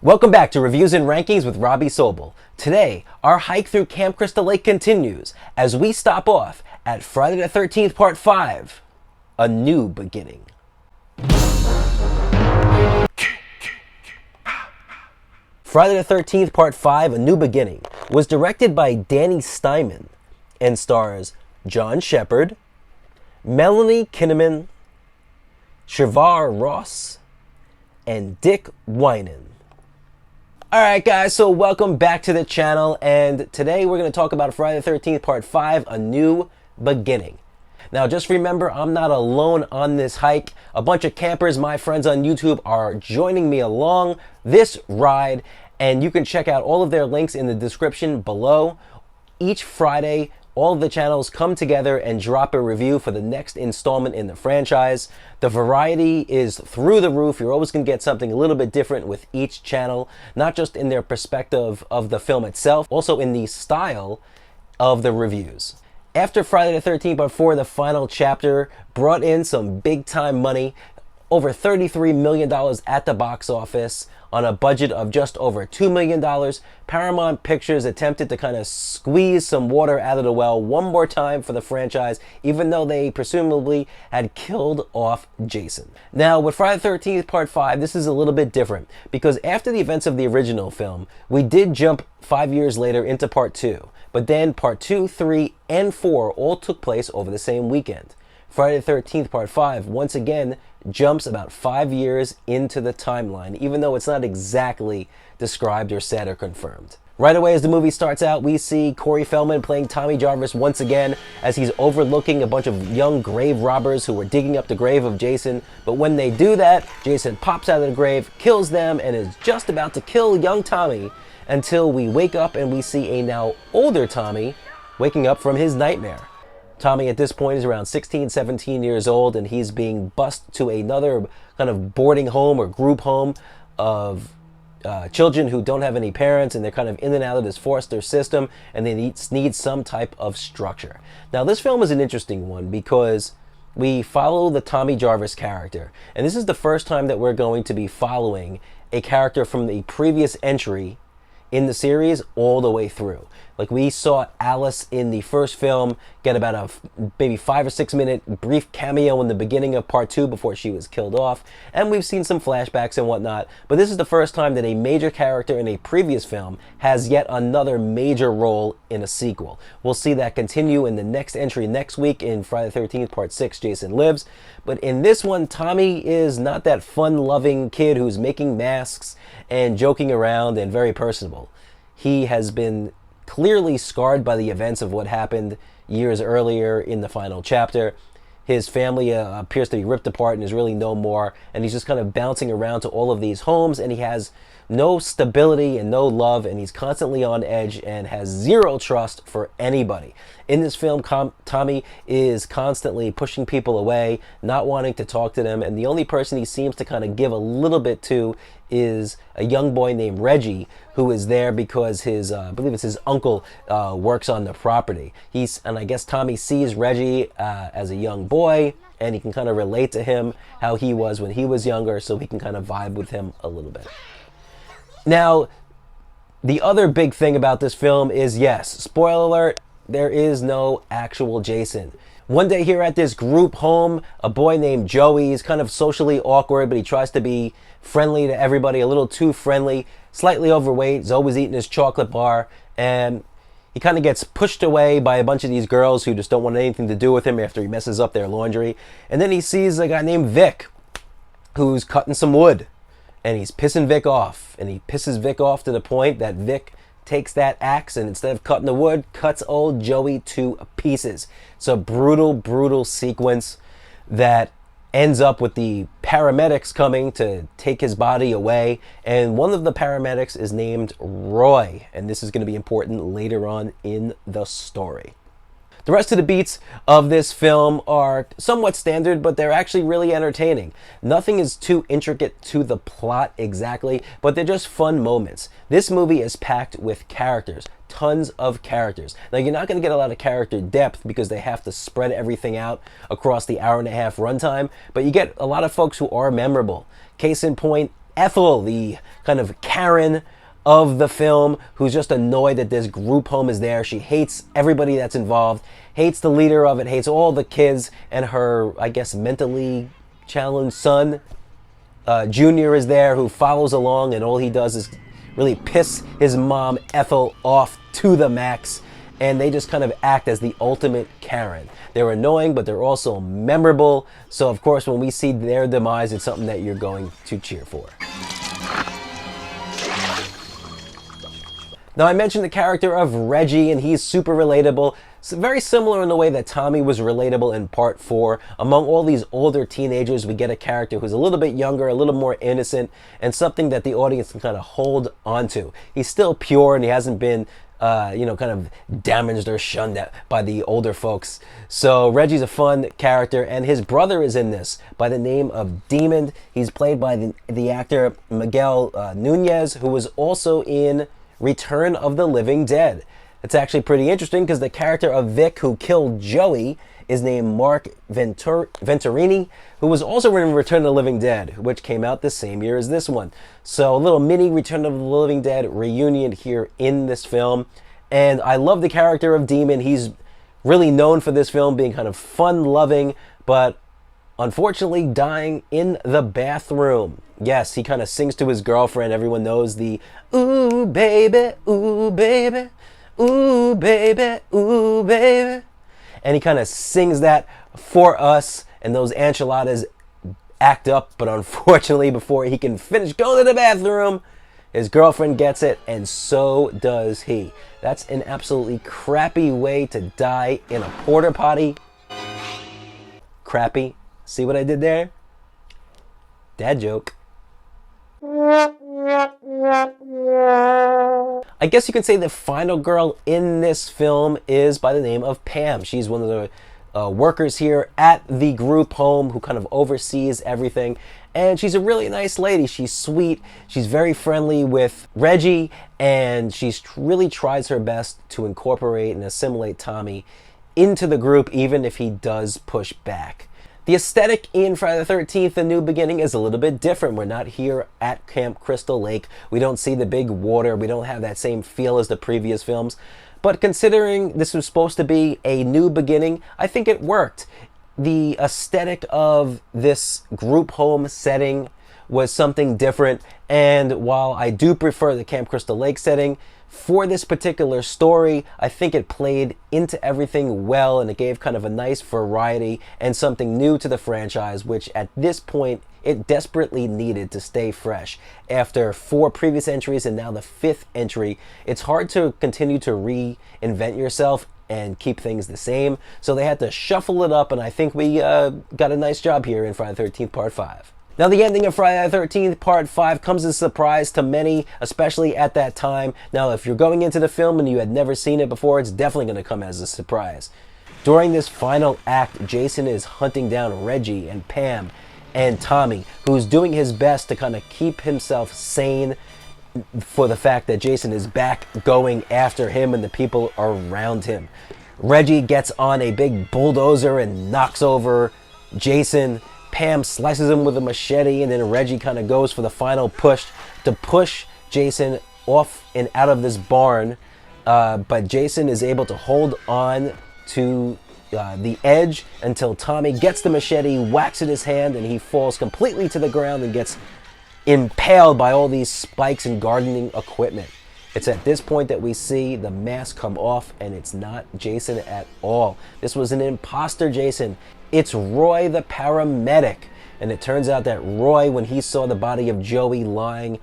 Welcome back to Reviews and Rankings with Robby Sobel. Today, our hike through Camp Crystal Lake continues as we stop off at Friday the 13th Part 5, A New Beginning. Friday the 13th Part 5, A New Beginning was directed by Danny Steinman and stars John Shepard, Melanie Kinnaman, Shavar Ross, and Dick Wyman. Alright guys, so welcome back to the channel, and today we're going to talk about Friday the 13th Part 5, A New Beginning. Now just remember, I'm not alone on this hike. A bunch of campers, my friends on YouTube, are joining me along this ride, and you can check out all of their links in the description below. Each Friday, all of the channels come together and drop a review for the next installment in the franchise. The variety is through the roof. You're always going to get something a little bit different with each channel, not just in their perspective of the film itself, also in the style of the reviews. After Friday the 13th Part 4, the final chapter brought in some big time money, over $33 million at the box office on a budget of just over $2 million. Paramount Pictures attempted to kind of squeeze some water out of the well one more time for the franchise, even though they presumably had killed off Jason. Now, with Friday the 13th Part 5, this is a little bit different, because after the events of the original film, we did jump 5 years later into Part 2, but then Part 2, 3, and 4 all took place over the same weekend. Friday the 13th Part 5, once again, jumps about 5 years into the timeline, even though it's not exactly described or said or confirmed. Right away as the movie starts out, we see Corey Feldman playing Tommy Jarvis once again as he's overlooking a bunch of young grave robbers who were digging up the grave of Jason. But when they do that, Jason pops out of the grave, kills them, and is just about to kill young Tommy until we wake up and we see a now older Tommy waking up from his nightmare. Tommy at this point is around 16, 17 years old, and he's being bused to another kind of boarding home or group home of children who don't have any parents, and they're kind of in and out of this foster system, and they need some type of structure. Now, this film is an interesting one because we follow the Tommy Jarvis character, and this is the first time that we're going to be following a character from the previous entry in the series all the way through. Like, we saw Alice in the first film get about a maybe 5 or 6 minute brief cameo in the beginning of Part 2 before she was killed off, and we've seen some flashbacks and whatnot, but this is the first time that a major character in a previous film has yet another major role in a sequel. We'll see that continue in the next entry next week in Friday the 13th Part 6, Jason Lives, but in this one, Tommy is not that fun-loving kid who's making masks and joking around and very personable. He has been clearly scarred by the events of what happened years earlier in the final chapter. His family appears to be ripped apart and is really no more, and he's just kind of bouncing around to all of these homes, and he has no stability and no love, and he's constantly on edge and has zero trust for anybody. In this film, Tommy is constantly pushing people away, not wanting to talk to them, and the only person he seems to kind of give a little bit to is a young boy named Reggie, who is there because his, I believe it's his uncle, works on the property. And I guess Tommy sees Reggie as a young boy, and he can kind of relate to him how he was when he was younger, so he can kind of vibe with him a little bit. Now, the other big thing about this film is, yes, spoiler alert, there is no actual Jason. One day here at this group home, a boy named Joey is kind of socially awkward, but he tries to be friendly to everybody, a little too friendly, slightly overweight, is always eating his chocolate bar, and he kind of gets pushed away by a bunch of these girls who just don't want anything to do with him after he messes up their laundry. And then he sees a guy named Vic who's cutting some wood, and he's pissing Vic off, and he pisses Vic off to the point that Vic takes that axe and instead of cutting the wood, cuts old Joey to pieces. It's a brutal, brutal sequence that ends up with the paramedics coming to take his body away, and one of the paramedics is named Roy, and this is going to be important later on in the story. The rest of the beats of this film are somewhat standard, but they're actually really entertaining. Nothing is too intricate to the plot exactly, but they're just fun moments. This movie is packed with characters, tons of characters. Now, you're not going to get a lot of character depth because they have to spread everything out across the hour-and-a-half runtime, but you get a lot of folks who are memorable. Case in point, Ethel, the kind of Karen of the film, who's just annoyed that this group home is there. She hates everybody that's involved, hates the leader of it, hates all the kids, and her, I guess, mentally challenged son, Junior, is there, who follows along, and all he does is really piss his mom, Ethel, off to the max. And they just kind of act as the ultimate Karen. They're annoying, but they're also memorable. So, of course, when we see their demise, it's something that you're going to cheer for. Now, I mentioned the character of Reggie, and he's super relatable. It's very similar in the way that Tommy was relatable in Part 4. Among all these older teenagers, we get a character who's a little bit younger, a little more innocent, and something that the audience can kind of hold onto. He's still pure, and he hasn't been kind of damaged or shunned by the older folks. So Reggie's a fun character, and his brother is in this by the name of Demon. He's played by the actor Miguel Nunez, who was also in Return of the Living Dead. It's actually pretty interesting because the character of Vic, who killed Joey, is named Mark Venturini, who was also in Return of the Living Dead, which came out the same year as this one. So a little mini Return of the Living Dead reunion here in this film. And I love the character of Demon. He's really known for this film being kind of fun-loving, but unfortunately dying in the bathroom. Yes, he kind of sings to his girlfriend. Everyone knows the "Ooh, baby, ooh, baby, ooh, baby, ooh, baby." And he kind of sings that for us, and those enchiladas act up. But unfortunately, before he can finish going to the bathroom, his girlfriend gets it, and so does he. That's an absolutely crappy way to die in a porta potty. Crappy. See what I did there? Dad joke. I guess you could say the final girl in this film is by the name of Pam. She's one of the workers here at the group home who kind of oversees everything. And she's a really nice lady. She's sweet. She's very friendly with Reggie. And she really tries her best to incorporate and assimilate Tommy into the group, even if he does push back. The aesthetic in Friday the 13th, A New Beginning, is a little bit different. We're not here at Camp Crystal Lake. We don't see the big water. We don't have that same feel as the previous films. But considering this was supposed to be a new beginning, I think it worked. The aesthetic of this group home setting was something different. And while I do prefer the Camp Crystal Lake setting, for this particular story, I think it played into everything well, and it gave kind of a nice variety and something new to the franchise, which at this point it desperately needed to stay fresh. After 4 previous entries and now the 5th entry, it's hard to continue to reinvent yourself and keep things the same. So they had to shuffle it up, and I think we got a nice job here in Friday the 13th Part 5. Now, the ending of Friday the 13th Part 5 comes as a surprise to many, especially at that time. Now, if you're going into the film and you had never seen it before, it's definitely going to come as a surprise. During this final act, Jason is hunting down Reggie and Pam and Tommy, who's doing his best to kind of keep himself sane for the fact that Jason is back going after him and the people around him. Reggie gets on a big bulldozer and knocks over Jason. Pam slices him with a machete, and then Reggie kind of goes for the final push to push Jason off and out of this barn. But Jason is able to hold on to the edge until Tommy gets the machete, whacks at his hand, and he falls completely to the ground and gets impaled by all these spikes and gardening equipment. It's at this point that we see the mask come off, and it's not Jason at all. This was an imposter Jason. It's Roy the paramedic. And it turns out that Roy, when he saw the body of Joey lying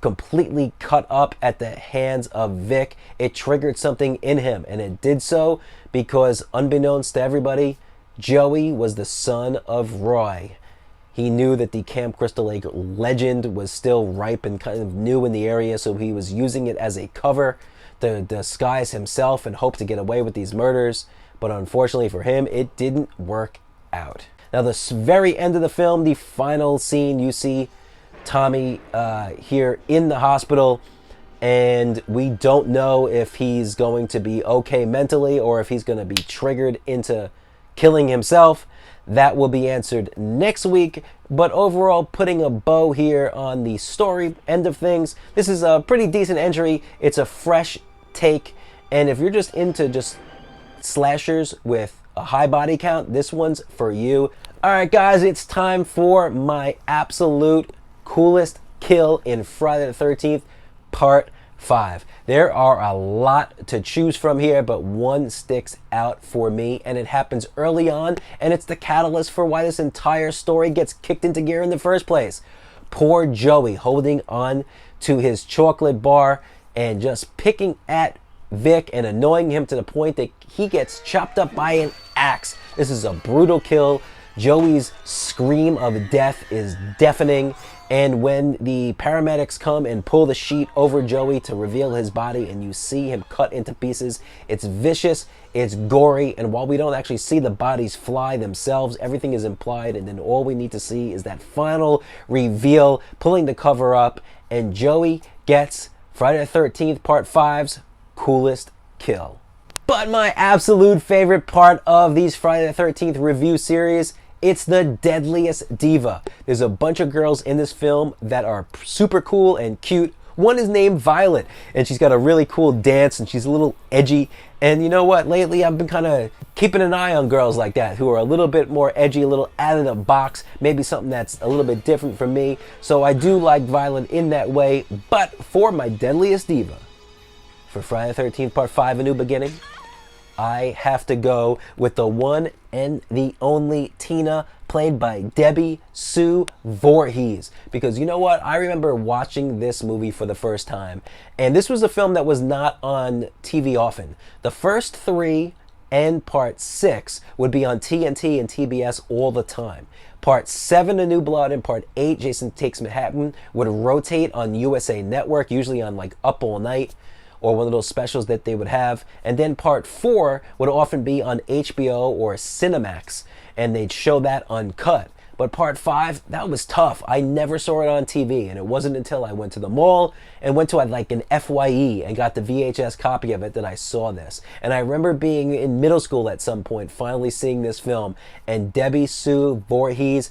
completely cut up at the hands of Vic, it triggered something in him. And it did so because, unbeknownst to everybody, Joey was the son of Roy. He knew that the Camp Crystal Lake legend was still ripe and kind of new in the area, so he was using it as a cover to disguise himself and hope to get away with these murders. But unfortunately for him, it didn't work out. Now, the very end of the film, the final scene, you see Tommy here in the hospital, and we don't know if he's going to be okay mentally or if he's going to be triggered into killing himself. That will be answered next week. But overall, putting a bow here on the story end of things, this is a pretty decent entry. It's a fresh take. And if you're just into just slashers with a high body count, this one's for you. All right, guys, it's time for my absolute coolest kill in Friday the 13th, Part 5. There are a lot to choose from here, but one sticks out for me, and it happens early on, and it's the catalyst for why this entire story gets kicked into gear in the first place. Poor Joey holding on to his chocolate bar and just picking at Vic and annoying him to the point that he gets chopped up by an axe. This is a brutal kill. Joey's scream of death is deafening, and when the paramedics come and pull the sheet over Joey to reveal his body and you see him cut into pieces, it's vicious, it's gory, and while we don't actually see the bodies fly themselves, everything is implied, and then all we need to see is that final reveal, pulling the cover up, and Joey gets Friday the 13th Part 5's coolest kill. But my absolute favorite part of these Friday the 13th review series, it's the deadliest diva. There's a bunch of girls in this film that are super cool and cute. One is named Violet, and she's got a really cool dance, and she's a little edgy. And you know what? Lately, I've been kind of keeping an eye on girls like that who are a little bit more edgy, a little out of the box, maybe something that's a little bit different from me. So I do like Violet in that way. But for my deadliest diva, for Friday the 13th Part 5, A New Beginning, I have to go with the one and the only Tina, played by Debbie Sue Voorhees. Because you know what? I remember watching this movie for the first time, and this was a film that was not on TV often. The first 3 and Part 6 would be on TNT and TBS all the time. Part 7, A New Blood, and Part 8, Jason Takes Manhattan, would rotate on USA Network, usually on like Up All Night, or one of those specials that they would have. And then Part 4 would often be on HBO or Cinemax, and they'd show that uncut. But Part 5, that was tough. I never saw it on TV, and it wasn't until I went to the mall and went to like an FYE and got the VHS copy of it that I saw this. And I remember being in middle school at some point, finally seeing this film, and Debbie Sue Voorhees,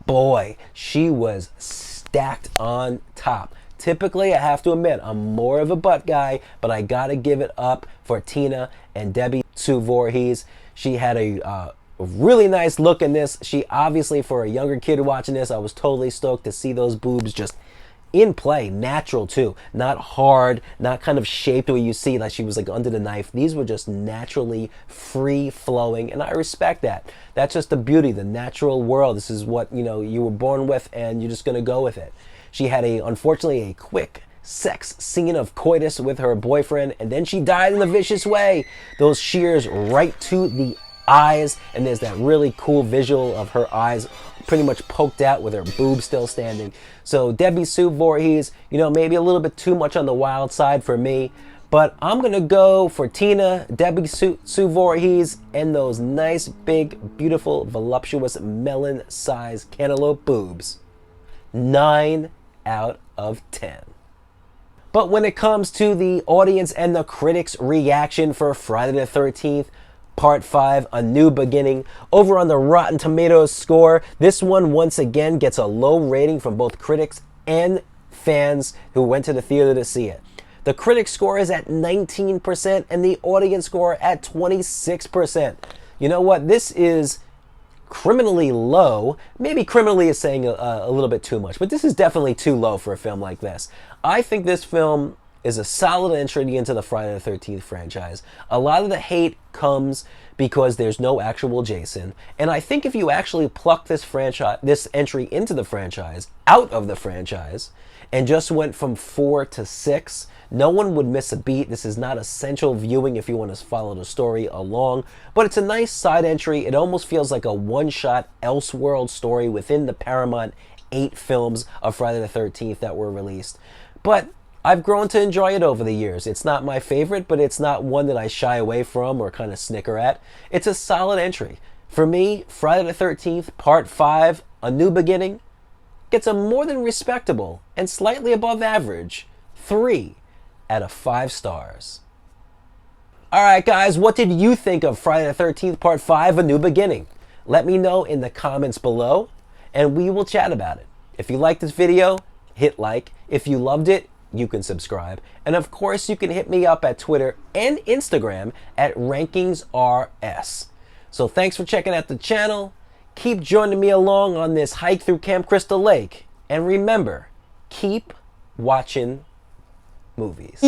boy, she was stacked on top. Typically, I have to admit, I'm more of a butt guy, but I gotta give it up for Tina and Debbie Sue Voorhees. She had a really nice look in this. She obviously, for a younger kid watching this, I was totally stoked to see those boobs just in play, natural too, not hard, not kind of shaped where you see like she was like under the knife. These were just naturally free flowing, and I respect that. That's just the beauty, the natural world. This is what, you know, you were born with, and you're just gonna go with it. She had unfortunately a quick sex scene of coitus with her boyfriend, and then she died in a vicious way. Those shears right to the eyes, and there's that really cool visual of her eyes pretty much poked out with her boobs still standing. So Debbie Sue Voorhees, you know, maybe a little bit too much on the wild side for me, but I'm gonna go for Tina, Debbie Sue Voorhees, and those nice, big, beautiful, voluptuous melon-sized cantaloupe boobs. 9 out of 10. But when it comes to the audience and the critics' reaction for Friday the 13th, Part 5, A New Beginning, over on the Rotten Tomatoes score, this one once again gets a low rating from both critics and fans who went to the theater to see it. The critic score is at 19% and the audience score at 26%. You know what? This is criminally low. Maybe criminally is saying a little bit too much, but this is definitely too low for a film like this. I think this film is a solid entry into the Friday the 13th franchise. A lot of the hate comes because there's no actual Jason, and I think if you actually pluck this entry into the franchise, out of the franchise, and just went from 4 to 6, no one would miss a beat. This is not essential viewing if you want to follow the story along, but it's a nice side entry. It almost feels like a one-shot Elseworld story within the Paramount 8 films of Friday the 13th that were released. But I've grown to enjoy it over the years. It's not my favorite, but it's not one that I shy away from or kind of snicker at. It's a solid entry. For me, Friday the 13th, Part 5, A New Beginning, gets a more than respectable and slightly above average 3 out of 5 stars. Alright guys, what did you think of Friday the 13th Part 5, A New Beginning? Let me know in the comments below, and we will chat about it. If you liked this video, hit like. If you loved it, you can subscribe. And of course, you can hit me up at Twitter and Instagram at RankingsRS. So thanks for checking out the channel. Keep joining me along on this hike through Camp Crystal Lake. And remember, keep watching movies.